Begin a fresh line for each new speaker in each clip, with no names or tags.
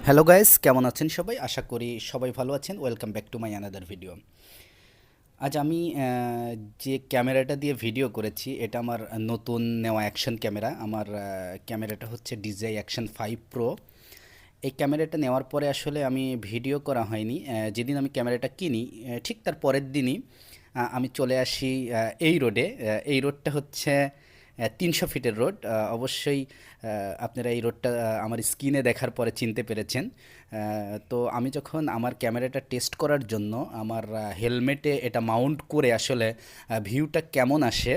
Hello guys, কেমন আছেন সবাই? আশা করি সবাই ভালো আছেন। Welcome back to my another video. আজ আমি যে ক্যামেরাটা দিয়ে ভিডিও করেছি এটা আমার নতুন নেওয়া অ্যাকশন ক্যামেরা। আমার ক্যামেরাটা হচ্ছে DJI অ্যাকশন 5 প্রো। এই ক্যামেরাটা নেওয়ার পরে আসলে আমি ভিডিও করা হয়নি। যেদিন আমি ক্যামেরাটা কিনি ঠিক তার পরের দিনই আমি চলে আসি এই রোডে। এই রোডটা হচ্ছে ৩০০ ফিটের রোড। অবশ্যই আপনারা এই রোডটা আমার স্ক্রিনে দেখার পরে চিনতে পেরেছেন। তো আমি যখন আমার ক্যামেরাটা টেস্ট করার জন্য আমার হেলমেটে এটা মাউন্ট করে আসলে ভিউটা কেমন আসে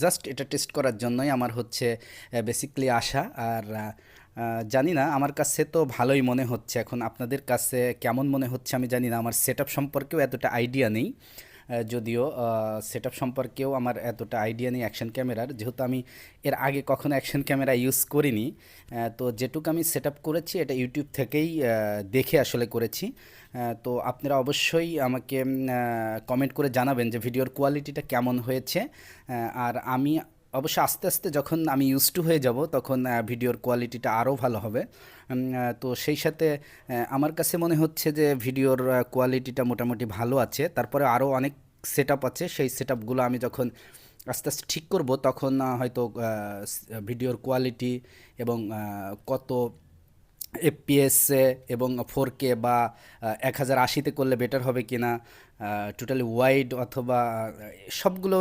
জাস্ট এটা টেস্ট করার জন্যই আমার হচ্ছে বেসিক্যালি আসা। আর জানি না, আমার কাছে তো ভালোই মনে হচ্ছে। এখন আপনাদের কাছে কেমন মনে হচ্ছে আমি জানি না। আমার সেটআপ সম্পর্কেও এতটা আইডিয়া নেই। যদিও সেটআপ সম্পর্কেও আমার এতটা আইডিয়া নেই অ্যাকশন ক্যামেরার, যেহেতু আমি এর আগে কখনো অ্যাকশন ক্যামেরা ইউজ করিনি। তো যেটুকু আমি সেটআপ করেছি এটা ইউটিউব থেকেই দেখে আসলে করেছি। তো আপনারা অবশ্যই আমাকে কমেন্ট করে জানাবেন যে ভিডিওর কোয়ালিটিটা কেমন হয়েছে। আর আমি অবশ্য আস্তে আস্তে যখন আমি ইউজ টু হয়ে যাব তখন ভিডিওর কোয়ালিটিটা আরও ভালো হবে। তো সেই সাথে আমার কাছে মনে হচ্ছে যে ভিডিওর কোয়ালিটিটা মোটামুটি ভালো আছে। তারপরে আরও অনেক সেটআপ আছে, সেই সেটআপগুলো আমি যখন আস্তে আস্তে ঠিক করব তখন হয়তো ভিডিওর কোয়ালিটি এবং কত এফপিএসে এবং 4K বা 1080-তে করলে বেটার হবে কিনা, টোটালি ওয়াইড অথবা সবগুলো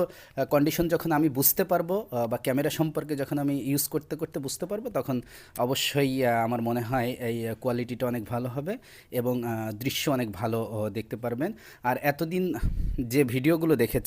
কন্ডিশন যখন আমি বুঝতে পারবো বা ক্যামেরা সম্পর্কে যখন আমি ইউজ করতে করতে বুঝতে পারবো তখন অবশ্যই আমার মনে হয় এই কোয়ালিটিটা অনেক ভালো হবে এবং দৃশ্য অনেক ভালো দেখতে পারবেন। আর এতদিন যে ভিডিওগুলো দেখেছি